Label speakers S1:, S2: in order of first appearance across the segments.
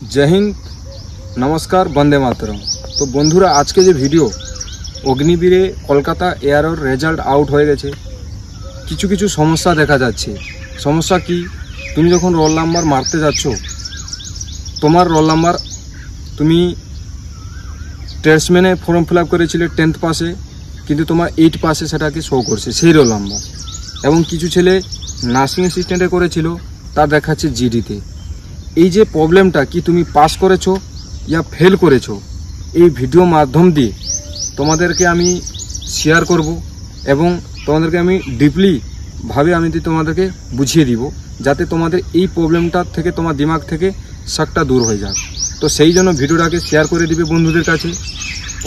S1: जय हिंद, नमस्कार, वंदे मातरम। तो बंधुरा आज के जो भिडियो अग्निवीरे कलकाता एयारोर रेजाल्ट आउट हो गेছে। কিছু কিছু সমস্যা দেখা যাচ্ছে। সমস্যা কি, তুমি যখন রোল নাম্বার মারতে যাচ্ছ, তোমার রোল নাম্বার তুমি ট্রেডসম্যানে ফর্ম ফিল আপ করেছিলে 10th পাসে, কিন্তু তোমার 8 পাসে সেটাকে শো করছে সেই রোল নাম্বার। এবং কিছু ছেলে নার্সিং অ্যাসিস্ট্যান্টে করেছিল, তার দেখাচ্ছে জিডিতে। এই যে প্রবলেমটা কি তুমি পাস করেছো ইয়া ফেল করেছো, এই ভিডিও মাধ্যম দিয়ে তোমাদেরকে আমি শেয়ার করব এবং তোমাদেরকে আমি ডিপলি ভাবে আমি তোমাদেরকে বুঝিয়ে দিব, যাতে তোমাদের এই প্রবলেমটা থেকে তোমার দিমাগ থেকে শকটা দূর হয়ে যাক। তো সেই জন্য ভিডিওটাকে শেয়ার করে দিবে বন্ধুদের কাছে।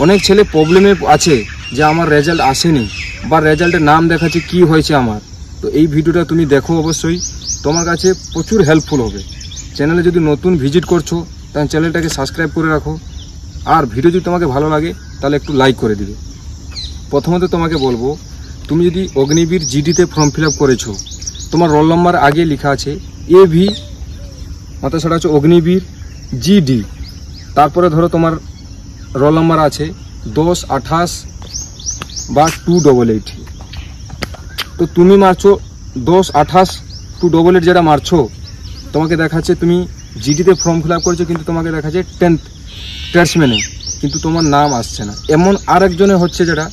S1: অনেক ছেলে প্রবলেমে আছে যে আমার রেজাল্ট আসেনি বা রেজাল্টের নাম দেখাচ্ছে কি হয়েছে আমার। তো এই ভিডিওটা তুমি দেখো, অবশ্যই তোমার কাছে প্রচুর হেল্পফুল হবে। চ্যানেলে যদি নতুন ভিজিট করছো তাহলে চ্যানেলটাকে সাবস্ক্রাইব করে রাখো, আর ভিডিও যদি তোমাকে ভালো লাগে তাহলে একটু লাইক করে দিবে। প্রথমত তোমাকে বলবো, তুমি যদি অগ্নিবীর জিডিতে ফর্ম ফিল আপ করেছো, তোমার রোল নাম্বার আগে লেখা আছে এভি, অর্থাৎ সেটা হচ্ছে অগ্নিবীর জিডি। তারপরে ধরো তোমার রোল নাম্বার আছে 10, 28 বা 288। তো তুমি মারছো 10, 28, 288 যেটা মারছো, তোমাকে দেখাচ্ছে তুমি জিডিতে ফর্ম ফিল আপ করেছো, কিন্তু তোমাকে দেখাচ্ছে 10th ট্রেডসম্যানে, কিন্তু তোমার নাম আসছে না। এমন আরেকজনে হচ্ছে, যেটা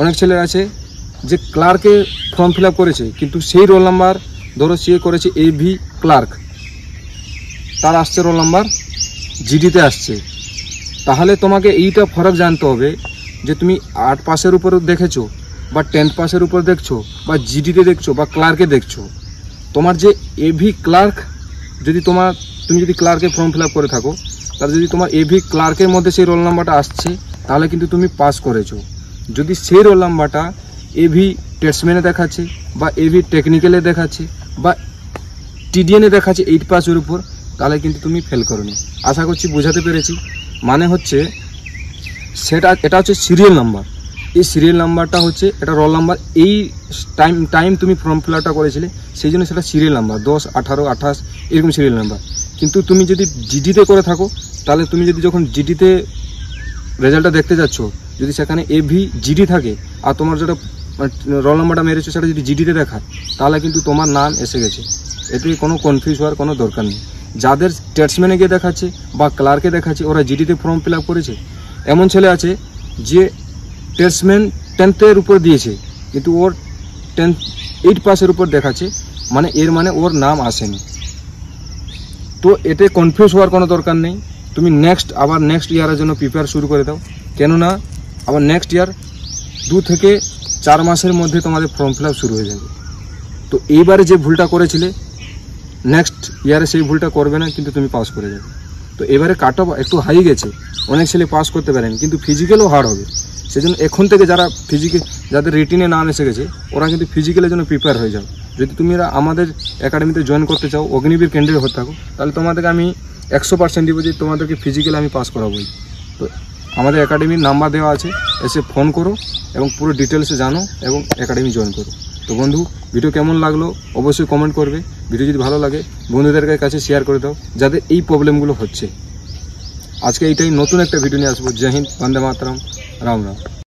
S1: অনেক ছেলে আছে যে ক্লার্কে ফর্ম ফিল আপ করেছে, কিন্তু সেই রোল নাম্বার ধরো সে করেছে এভি ক্লার্ক, তার আসছে রোল নাম্বার জিডিতে আসছে। তাহলে তোমাকে এইটা ফরক জানতে হবে যে তুমি 8 পাসের উপর দেখেছো বা 10th পাসের উপর দেখছো বা জিডিতে দেখছো বা ক্লার্কে দেখছো। তোমার যে এভি ক্লার্ক, যদি তুমি যদি ক্লার্কে ফর্ম ফিল আপ করে থাকো, তাহলে যদি তোমার এভি ক্লার্কের মধ্যে সেই রোল নাম্বারটা আসছে, তাহলে কিন্তু তুমি পাস করেছো। যদি সেই রোল নাম্বারটা এভি ট্রেডসম্যানে দেখাচ্ছে বা এভি টেকনিক্যালে দেখাচ্ছে বা টিডিএনে দেখাচ্ছে 8 পাসের উপর, তাহলে কিন্তু তুমি ফেল করোনি। আশা করছি বোঝাতে পেরেছি। মানে হচ্ছে এটা হচ্ছে সিরিয়াল নাম্বার। এই সিরিয়াল নাম্বারটা হচ্ছে এটা রোল নাম্বার, এই টাইম তুমি ফর্ম ফিল আপটা করেছিলে, সেই জন্য সেটা সিরিয়াল নাম্বার 10, 18, 28 এরকম সিরিয়াল নাম্বার। কিন্তু তুমি যদি জিডিতে করে থাকো, তাহলে তুমি যদি যখন জিডিতে রেজাল্টটা দেখতে যাচ্ছ, যদি সেখানে এভি জিডি থাকে আর তোমার যেটা রোল নাম্বারটা মেরেছো সেটা যদি জিডিতে দেখায়, তাহলে কিন্তু তোমার নাম এসে গেছে। এতে কোনো কনফিউজ হওয়ার কোনো দরকার নেই। যাদের ট্রেডসম্যানে গিয়ে দেখাচ্ছে বা ক্লার্কে দেখাচ্ছে, ওরা জিডিতে ফর্ম ফিল আপ করেছে। এমন ছেলে আছে যে ট্রেডসম্যান 10th উপর দিয়েছে, কিন্তু ওর 8 পাসের উপর দেখাচ্ছে, মানে এর মানে ওর নাম আসেনি। তো এতে কনফিউজ হওয়ার কোনো দরকার নেই। তুমি আবার নেক্সট ইয়ারের জন্য প্রিপেয়ার শুরু করে দাও, কেননা আবার নেক্সট ইয়ার 2 থেকে 4 মাসের মধ্যে তোমাদের ফর্ম ফিল আপ শুরু হয়ে যাবে। তো এইবারে যে ভুলটা করেছিলে, নেক্সট ইয়ারে সেই ভুলটা করবে না, কিন্তু তুমি পাস করে যাবে। তো এবারে কাট অফ একটু হাই গেছে, অনেক ছেলে পাস করতে পারেনি, কিন্তু ফিজিক্যালও হার্ড হবে। সেজন্য এখন থেকে যাদের রিটিনে নাম এসে গেছে, ওরা কিন্তু ফিজিক্যালের জন্য প্রিপেয়ার হয়ে যাও। যদি তুমি আমাদের একাডেমিতে জয়েন করতে চাও, অগ্নিবীর ক্যান্ডিডেট হতে থাকো, তাহলে তোমাদেরকে আমি 100% দিব যে তোমাদেরকে ফিজিক্যালি আমি পাস করাবোই। তো আমাদের একাডেমির নাম্বার দেওয়া আছে, এসে ফোন করো এবং পুরো ডিটেলসে জানো এবং একাডেমি জয়েন করো। তো বন্ধু, ভিডিও কেমন লাগলো অবশ্যই কমেন্ট করবে। ভিডিও যদি ভালো লাগে বন্ধুদের কাছে শেয়ার করে দাও, যাদের এই প্রবলেমগুলো হচ্ছে। আজকে এইটাই, নতুন একটা ভিডিও নিয়ে আসবো। জয় হিন্দ, বন্দে মাতরম, রাম রাম।